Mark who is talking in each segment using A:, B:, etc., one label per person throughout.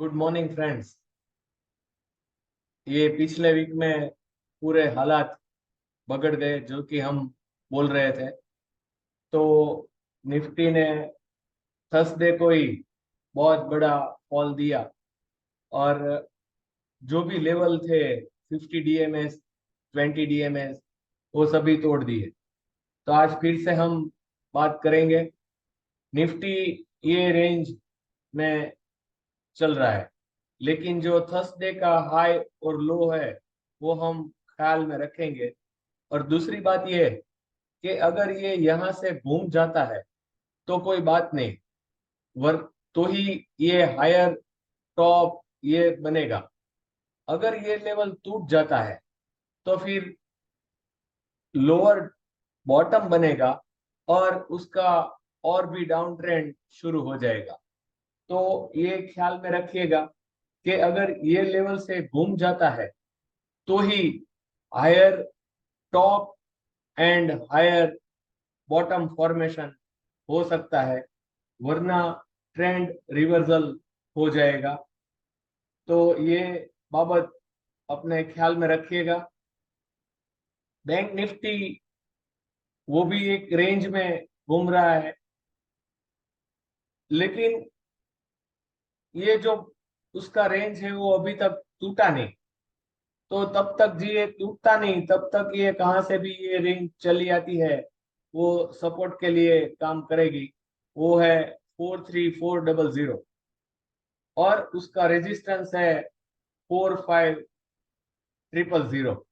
A: Good morning friends. ये पिछले week में पूरे हालात बगड़ गए जो कि हम बोल रहे थे। तो निफ्टी ने थर्सडे को ही बहुत बड़ा फॉल दिया और जो भी लेवल थे 50 डीएमएस 20 डीएमएस वो सभी तोड़ दिए। तो आज फिर से हम बात करेंगे। निफ्टी ये रेंज में चल रहा है, लेकिन जो थर्सडे का हाई और लो है वो हम ख्याल में रखेंगे। और दूसरी बात यह है कि अगर ये यहाँ से घूम जाता है तो कोई बात नहीं, वर तो ही ये हायर टॉप ये बनेगा। अगर ये लेवल टूट जाता है तो फिर लोअर बॉटम बनेगा और उसका और भी डाउन ट्रेंड शुरू हो जाएगा। तो ये ख्याल में रखिएगा कि अगर ये लेवल से घूम जाता है तो ही higher top and higher bottom formation हो सकता है, वरना ट्रेंड रिवर्सल हो जाएगा। तो ये बाबत अपने ख्याल में रखिएगा। बैंक निफ्टी वो भी एक रेंज में घूम रहा है, लेकिन ये जो उसका रेंज है वो अभी तक टूटा नहीं। तो तब तक जी ये टूटता नहीं तब तक ये कहाँ से भी ये रेंज चली आती है, वो सपोर्ट के लिए काम करेगी। वो है 43400 और उसका रेजिस्टेंस है 45000।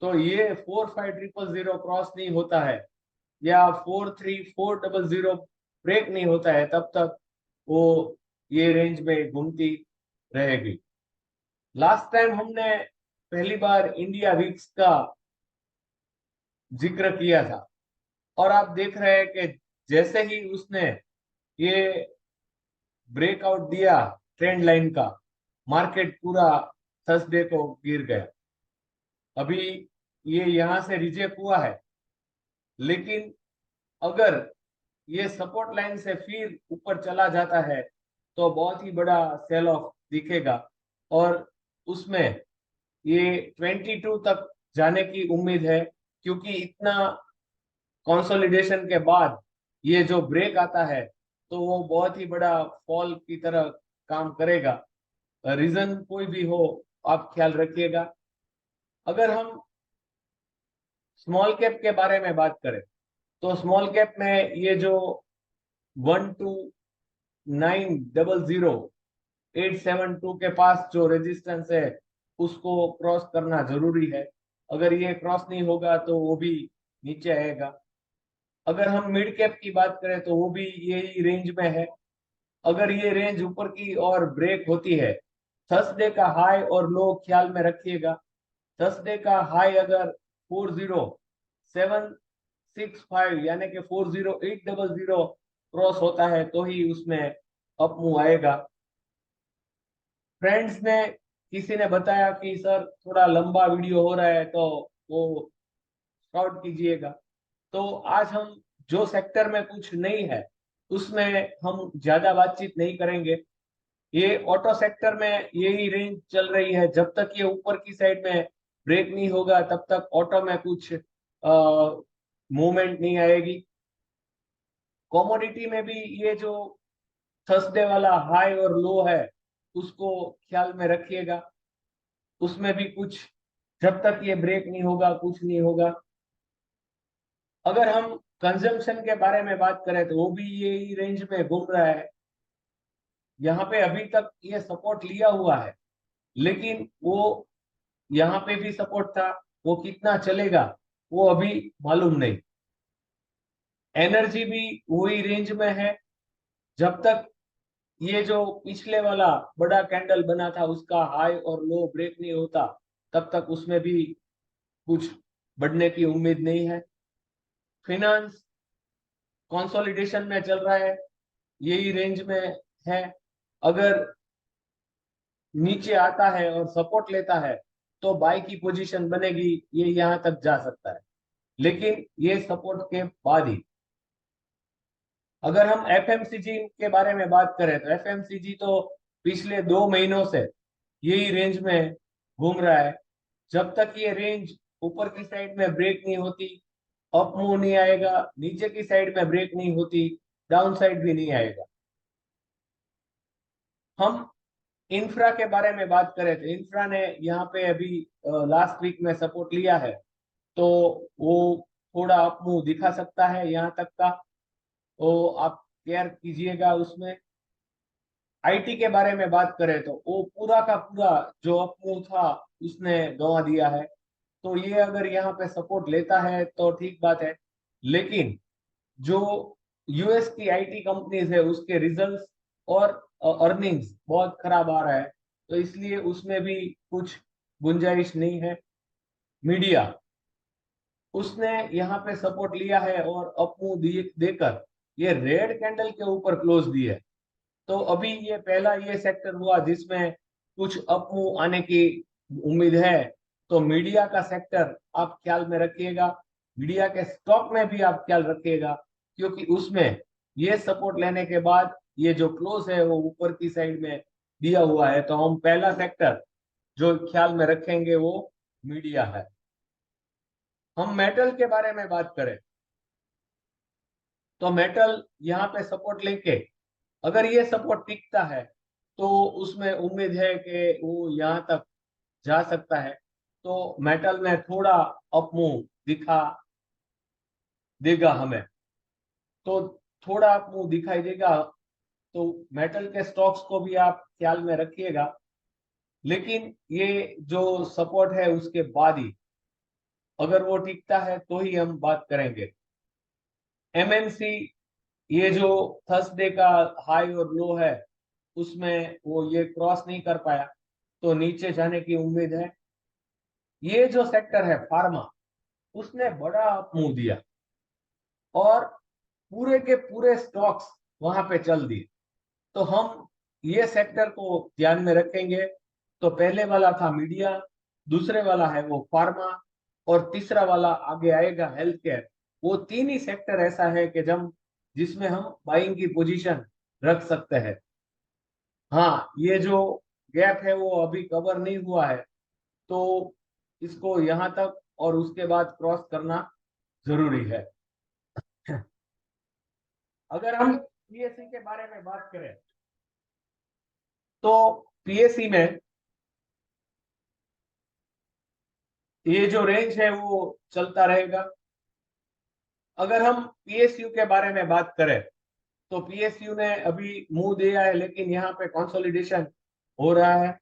A: तो ये 45000 क्रॉस नहीं होता है या 43400 ब्रेक नहीं होता है तब तक वो ये रेंज में घूमती रहेगी। लास्ट टाइम हमने पहली बार इंडिया वीक्स का जिक्र किया था और आप देख रहे हैं कि जैसे ही उसने ये ब्रेकआउट दिया ट्रेंड लाइन का, मार्केट पूरा थर्सडे को गिर गया। अभी ये यहाँ से रिजेक्ट हुआ है, लेकिन अगर ये सपोर्ट लाइन से फिर ऊपर चला जाता है तो बहुत ही बड़ा सेल ऑफ दिखेगा और उसमें ये 22 तक जाने की उम्मीद है, क्योंकि इतना कंसोलिडेशन के बाद ये जो ब्रेक आता है तो वो बहुत ही बड़ा फॉल की तरह काम करेगा। रीजन कोई भी हो, आप ख्याल रखिएगा। अगर हम स्मॉल कैप के बारे में बात करें तो स्मॉल कैप में ये जो 12900 के पास जो रेजिस्टेंस है उसको क्रॉस करना जरूरी है। अगर ये क्रॉस नहीं होगा तो वो भी नीचे आएगा। अगर हम मिड कैप की बात करें तो वो भी यही रेंज में है। अगर ये रेंज ऊपर की और ब्रेक होती है, थर्सडे का हाई और लो ख्याल में रखिएगा। थर्सडे का हाई अगर 40765 यानी कि 40800 क्रॉस होता है तो ही उसमें अप मूव आएगा। फ्रेंड्स ने किसी ने बताया कि सर थोड़ा लंबा वीडियो हो रहा है तो वो शॉर्ट कीजिएगा। तो आज हम जो सेक्टर में कुछ नहीं है उसमें हम ज्यादा बातचीत नहीं करेंगे। ये ऑटो सेक्टर में यही रेंज चल रही है, जब तक ये ऊपर की साइड में ब्रेक नहीं होगा तब तक ऑटो में कुछ मूवमेंट नहीं आएगी। कमोडिटी में भी ये जो थर्सडे वाला हाई और लो है उसको ख्याल में रखिएगा। उसमें भी कुछ, जब तक ये ब्रेक नहीं होगा कुछ नहीं होगा। अगर हम कंजम्पशन के बारे में बात करें तो वो भी यही रेंज में घूम रहा है। यहाँ पे अभी तक ये सपोर्ट लिया हुआ है, लेकिन वो यहाँ पे भी सपोर्ट था, वो कितना चलेगा वो अभी मालूम नहीं। एनर्जी भी वही रेंज में है। जब तक ये जो पिछले वाला बड़ा कैंडल बना था उसका हाई और लो ब्रेक नहीं होता तब तक उसमें भी कुछ बढ़ने की उम्मीद नहीं है। फिनांस कंसोलिडेशन में चल रहा है, यही रेंज में है। अगर नीचे आता है और सपोर्ट लेता है तो बाई की पोजीशन बनेगी, ये यहाँ तक जा सकता है, लेकिन ये सपोर्ट के बाद ही। अगर हम एफएमसीजी के बारे में बात करें तो एफएमसीजी तो पिछले 2 महीनों से यही रेंज में घूम रहा है। जब तक ये रेंज ऊपर की साइड में ब्रेक नहीं होती, अप मूव नहीं आएगा, नीचे की साइड में ब्रेक नहीं होती, डाउन साइड भी नहीं आएगा। हम इंफ्रा के बारे में बात करें तो इंफ्रा ने यहाँ पे अभी लास्ट वीक में सपोर्ट लिया है, तो वो थोड़ा अप मूव दिखा सकता है यहाँ तक का। तो आप केयर कीजिएगा उसमें। आईटी के बारे में बात करें तो वो पूरा का पूरा जो अप मूव था उसने गंवा दिया है। तो ये अगर यहाँ पे सपोर्ट लेता है तो ठीक बात है, लेकिन जो यूएस की आईटी कंपनीज है उसके रिजल्ट्स और अर्निंग्स बहुत खराब आ रहा है, तो इसलिए उसमें भी कुछ गुंजाइश नहीं है। मीडिया, उसने यहाँ पे सपोर्ट लिया है और अपमूव देकर ये रेड कैंडल के ऊपर क्लोज दिए। तो अभी ये पहला ये सेक्टर हुआ जिसमें कुछ अपमूव आने की उम्मीद है। तो मीडिया का सेक्टर आप ख्याल में रखिएगा, मीडिया के स्टॉक में भी आप ख्याल रखिएगा, क्योंकि उसमें ये सपोर्ट लेने के बाद ये जो क्लोज है वो ऊपर की साइड में दिया हुआ है। तो हम पहला सेक्टर जो ख्याल में रखेंगे वो मीडिया है। हम मेटल के बारे में बात करें तो मेटल यहाँ पे सपोर्ट लेके अगर ये सपोर्ट टिकता है तो उसमें उम्मीद है कि वो यहाँ तक जा सकता है। तो मेटल में थोड़ा अप मूव दिखा देगा हमें, तो थोड़ा अप मूव दिखाई देगा। तो मेटल के स्टॉक्स को भी आप ख्याल में रखिएगा, लेकिन ये जो सपोर्ट है उसके बाद ही अगर वो टिकता है तो ही हम बात करेंगे। एमएनसी, ये जो थर्सडे का हाई और लो है उसमें वो ये क्रॉस नहीं कर पाया, तो नीचे जाने की उम्मीद है। ये जो सेक्टर है फार्मा, उसने बड़ा अप मूव दिया और पूरे के पूरे स्टॉक्स वहां पे चल दिए। तो हम ये सेक्टर को ध्यान में रखेंगे। तो पहले वाला था मीडिया, दूसरे वाला है वो फार्मा, और तीसरा वाला आगे आएगा हेल्थ केयर। वो तीन ही सेक्टर ऐसा है कि जब जिसमें हम बाइंग की पोजीशन रख सकते हैं। हाँ, ये जो गैप है वो अभी कवर नहीं हुआ है, तो इसको यहाँ तक और उसके बाद क्रॉस करना जरूरी है। अगर हम पीएससी के बारे में बात करें तो पीएससी में ये जो रेंज है वो चलता रहेगा। अगर हम पीएसयू के बारे में बात करें तो पीएसयू ने अभी मुंह दिया है, लेकिन यहाँ पे कंसोलिडेशन हो रहा है।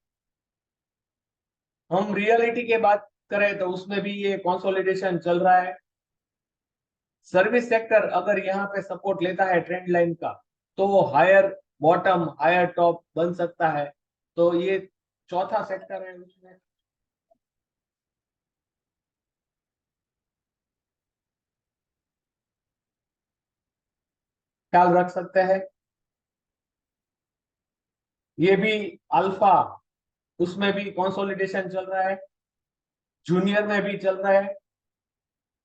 A: हम रियलिटी के बात करें तो उसमें भी ये कंसोलिडेशन चल रहा है। सर्विस सेक्टर अगर यहाँ पे सपोर्ट लेता है ट्रेंड लाइन का तो वो हायर बॉटम हायर टॉप बन सकता है। तो ये चौथा सेक्टर है, उसमें ख्याल रख सकते हैं। ये भी अल्फा, उसमें भी कंसोलिडेशन चल रहा है, जूनियर में भी चल रहा है,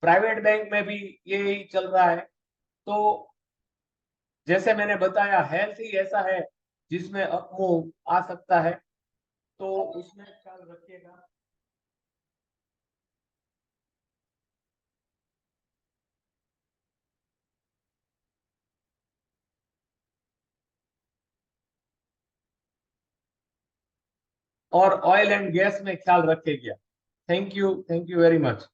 A: प्राइवेट बैंक में भी यही चल रहा है। तो जैसे मैंने बताया हेल्थ ही ऐसा है जिसमें अप मूव आ सकता है, तो उसमें ख्याल रखिएगा। और ऑयल एंड गैस में ख्याल रखिएगा। Thank you very much.